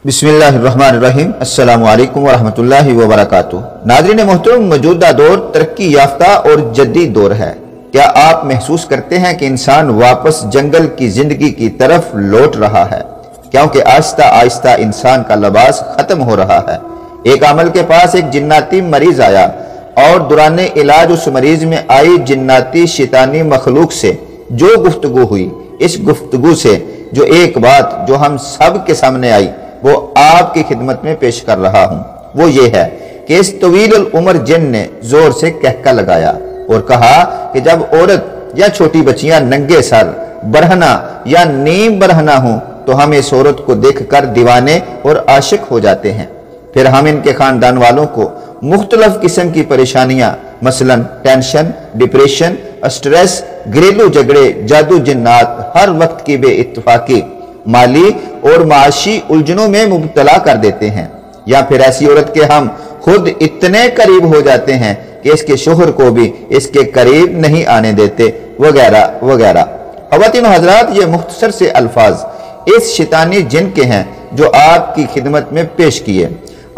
बिस्मिल्लाहिर्रहमानिर्रहीम। अस्सलामु अलैकुम वरहमतुल्लाहि वबरकातुहू। नाज़रीन मोहतरम, मौजूदा दौर तरक्की याफ्ता और जदीद दौर है। क्या आप महसूस करते हैं कि इंसान वापस जंगल की जिंदगी की तरफ लौट रहा है? क्योंकि आहिस्ता आहिस्ता इंसान का लिबास खत्म हो रहा है। एक आमल के पास एक जिन्नाती मरीज आया और दौरान इलाज उस मरीज में आई जिन्नाती शैतानी मखलूक से जो गुफ्तगू हुई, इस गुफ्तगू से जो एक बात जो हम सब के सामने आई वो आपकी खिदमत में पेश कर रहा हूं। वो ये है कि इस तवील उम्र जिन ने जोर से कहका लगाया और कहा कि जब औरत या छोटी बच्चियां नंगे सर, बरहना या नीम बरहना हों तो हम इस औरत को देखकर दीवाने और आशिक हो जाते हैं। फिर हम इनके खानदान वालों को मुख्तलिफ किस्म की परेशानियां मसलन टेंशन, डिप्रेशन, स्ट्रेस, घरेलू झगड़े, जादू जिन्नात, हर वक्त की बेइत्तेफाकी, माली और माशी उलझनों में मुब्तला कर देते हैं। या फिर ऐसी औरत के हम खुद इतने करीब हो जाते हैं कि इसके शोहर को भी इसके करीब नहीं आने देते, वगैरह वगैरह। ख़वातीन हज़रात, ये मुख्तसर से अल्फाज इस शैतानी जिन के हैं जो आपकी खिदमत में पेश किए।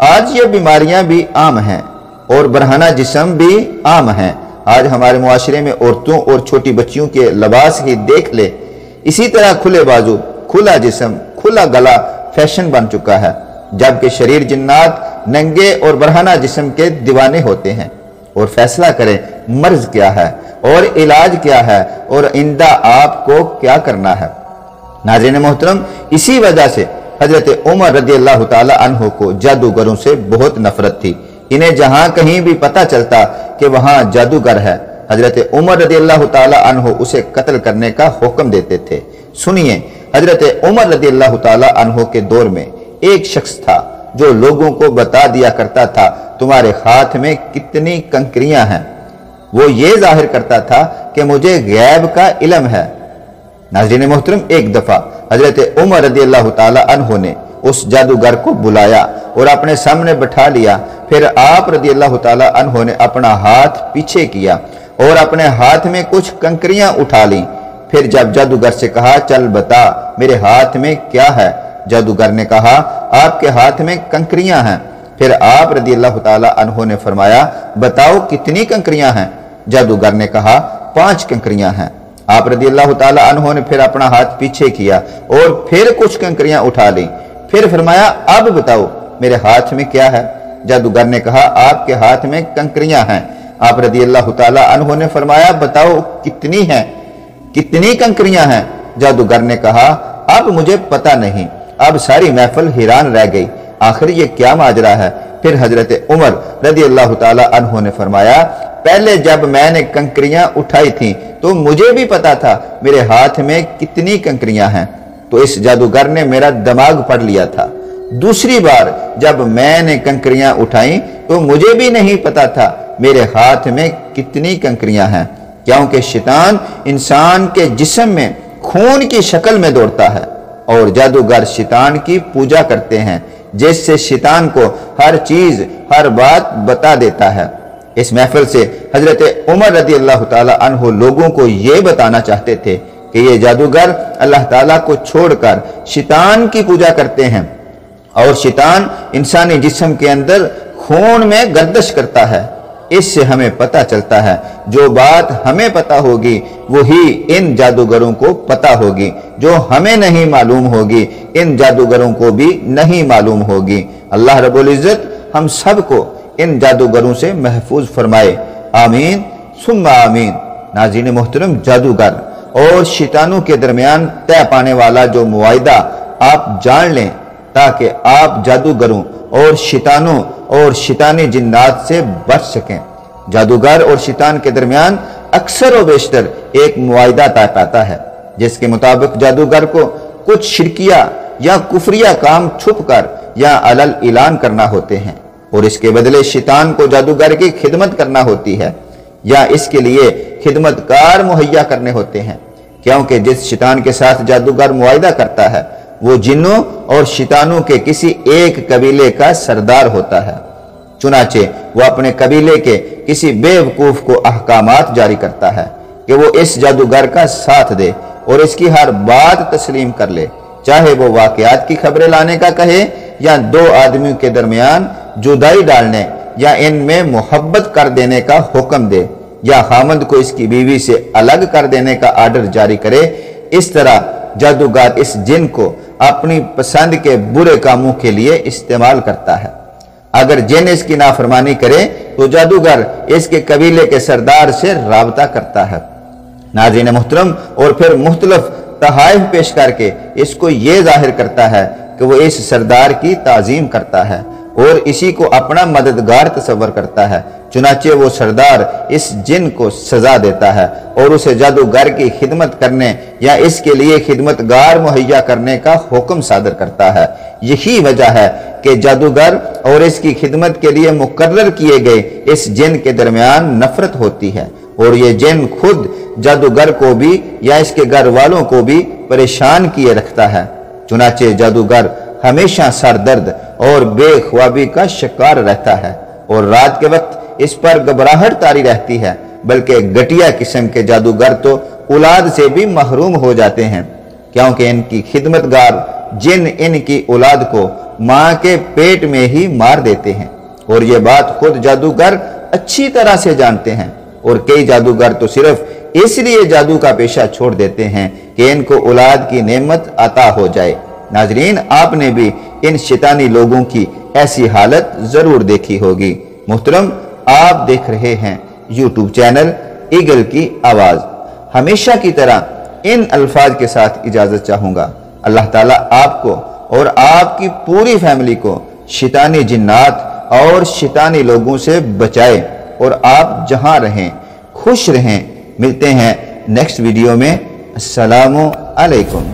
आज ये बीमारियां भी आम हैं और बरहाना जिस्म भी आम हैं। आज हमारे मुआशरे में औरतों और छोटी बच्चियों के लिबास ही देख ले। इसी तरह खुले बाजू, खुला जिस्म, खुला गला फैशन बन चुका है, जबकि शरीर जिन्नात नंगे और बरहाना जिस्म के दीवाने होते हैं। और फैसला करें मर्ज क्या है और इलाज क्या है और इंदा आपको क्या करना है। नाज़रीन मोहतरम, इसी वजह से हजरत उमर रज़ी अल्लाह ताला अन्हु को जादूगरों से बहुत नफरत थी। इन्हें जहां कहीं भी पता चलता कि वहां जादूगर है, हजरत उमर रज़ी अल्लाह ताला अन्हु उसे कत्ल करने का हुक्म देते थे। सुनिए, हजरत उमर रज़ी अल्लाह ताला अन्हु के दौर में एक शख्स था जो लोगों को बता दिया करता था तुम्हारे हाथ में कितनी कंकरियां हैं। वो ये जाहिर करता था कि मुझे गैब का इल्म है। नाज़रीन मोहतरम, एक दफा हजरत उमर रज़ी अल्लाह ताला अन्हु ने उस जादूगर को बुलाया और अपने सामने बैठा लिया। फिर आप रज़ी अल्लाह ताला अन्हु ने अपना हाथ पीछे किया और अपने हाथ में कुछ कंकरियां उठा ली। फिर जब जादूगर से कहा चल बता मेरे हाथ में क्या है, जादूगर ने कहा आपके हाथ में कंकरियां हैं। फिर आप रज़ी अल्लाह ताला अन्हु ने फरमाया बताओ कितनी कंकरियां हैं। जादूगर ने कहा 5 कंकरियां हैं। आप रज़ी अल्लाह ताला अन्हु ने फिर अपना हाथ पीछे किया और फिर कुछ कंकरियां उठा ली। फिर फरमाया अब बताओ मेरे हाथ में क्या है। जादूगर ने कहा आपके हाथ में कंकरियां हैं। आप रज़ी अल्लाह ताला अन्हु ने फरमाया बताओ कितनी हैं, कितनी कंकरियां हैं। जादूगर ने कहा अब मुझे पता नहीं। अब सारी महफिल हैरान रह गई, आखिर ये क्या माजरा है। फिर हजरत उमर रज़ी अल्लाह ताला अन्हु ने फरमाया पहले जब मैंने कंकरियां उठाई थी तो मुझे भी पता था मेरे हाथ में कितनी कंकरियां हैं, तो इस जादूगर ने मेरा दिमाग पढ़ लिया था। दूसरी बार जब मैंने कंकरियां उठाई तो मुझे भी नहीं पता था मेरे हाथ में कितनी कंकरियां हैं, क्योंकि शैतान इंसान के जिस्म में खून की शक्ल में दौड़ता है और जादूगर शैतान की पूजा करते हैं, जिससे शैतान को हर चीज हर बात बता देता है। इस महफिल से हजरत उमर रज़ी अल्लाह ताला अन्हु लोगों को ये बताना चाहते थे कि ये जादूगर अल्लाह ताला को छोड़कर शैतान की पूजा करते हैं और शैतान इंसानी जिस्म के अंदर खून में गर्दिश करता है। इससे हमें पता चलता है जो बात हमें पता होगी वही इन जादूगरों को पता होगी, जो हमें नहीं मालूम होगी इन जादूगरों को भी नहीं मालूम होगी। अल्लाह रब्बुल इज्जत हम सबको इन जादूगरों से महफूज फरमाए, आमीन सुम्मा आमीन। नाज़रीन मोहतरम, जादूगर और शैतानों के दरमियान तय पाने वाला जो मुआहिदा आप जान लें ताकि आप जादूगरों और शैतानों और शैतानी जिन्नात से बच सकें। जादूगर और शैतान के दरमियान अक्सर व बेशतर एक मुआहिदा तय पाता है जिसके मुताबिक जादूगर को कुछ शिरकिया या कुफरिया काम छुप कर या अलल ऐलान करना होते हैं और इसके बदले शैतान को जादूगर की खिदमत करना होती है या इसके लिए खिदमतकार मुहैया करने होते हैं, क्योंकि जिस शैतान के साथ जादूगर मुआहिदा करता है वो जिन्नों और शैतानों के किसी एक कबीले का सरदार होता है। चुनाचे वो अपने कबीले के किसी बेवकूफ को अहकामात जारी करता है कि वो इस जादूगर का साथ दे और इसकी हर बात तस्लीम कर ले, चाहे वो वाकयात की खबरें लाने का कहे یا دو آدمیوں کے درمیان جدائی ڈالنے یا ان میں محبت کر دینے کا حکم دے یا خامند کو اس کی بیوی سے الگ کر دینے کا آرڈر جاری کرے، اس طرح جادوگر اس جن کو اپنی پسند کے برے کاموں کے لیے استعمال کرتا ہے۔ اگر جن اس کی نافرمانی کرے تو جادوگر اس کے قبیلے کے سردار سے رابطہ کرتا ہے۔ ناظرین محترم، اور پھر مختلف تحائف پیش کر کے اس کو یہ ظاہر کرتا ہے کہ وہ اس سردار کی تعظیم کرتا ہے اور اسی کو اپنا مددگار تصور کرتا ہے۔ چنانچہ وہ سردار اس جن کو سزا دیتا ہے اور اسے جادوگر کی خدمت کرنے یا اس کے لیے خدمتگار مہیا کرنے کا حکم صادر کرتا ہے۔ یہی وجہ ہے کہ جادوگر اور اس کی خدمت کے لیے مقرر کیے گئے اس جن کے درمیان نفرت ہوتی ہے، اور یہ جن خود جادوگر کو بھی یا اس کے گھر والوں کو بھی پریشان کیے رکھتا ہے۔ چنانچہ جادوگر ہمیشہ سر درد اور بے خوابی کا شکار رہتا ہے، اور رات کے وقت اس پر گھبراہٹ طاری رہتی ہے، بلکہ گھٹیا قسم کے جادوگر تو اولاد سے بھی محروم ہو جاتے ہیں، کیونکہ ان کی خدمتگار جن ان کی اولاد کو ماں کے پیٹ میں ہی مار دیتے ہیں، اور یہ بات خود جادوگر اچھی طرح سے جانتے ہیں، اور کئی جادوگر تو صرف اس لیے جادو کا پیشہ چھوڑ دیتے ہیں کہ ان کو اولاد کی نعمت عطا ہو جائے۔ ناظرین، آپ نے بھی ان شیطانی لوگوں کی ایسی حالت ضرور دیکھی ہوگی۔ محترم، آپ دیکھ رہے ہیں یوٹیوب چینل ایگل کی آواز۔ ہمیشہ کی طرح ان الفاظ کے ساتھ اجازت چاہوں گا۔ اللہ تعالیٰ آپ کو اور آپ کی پوری فیملی کو شیطانی جنات اور شیطانی لوگوں سے بچائے، اور آپ جہاں رہیں خوش رہیں۔ ملتے ہیں نیکسٹ ویڈیو میں۔ السلام علیکم۔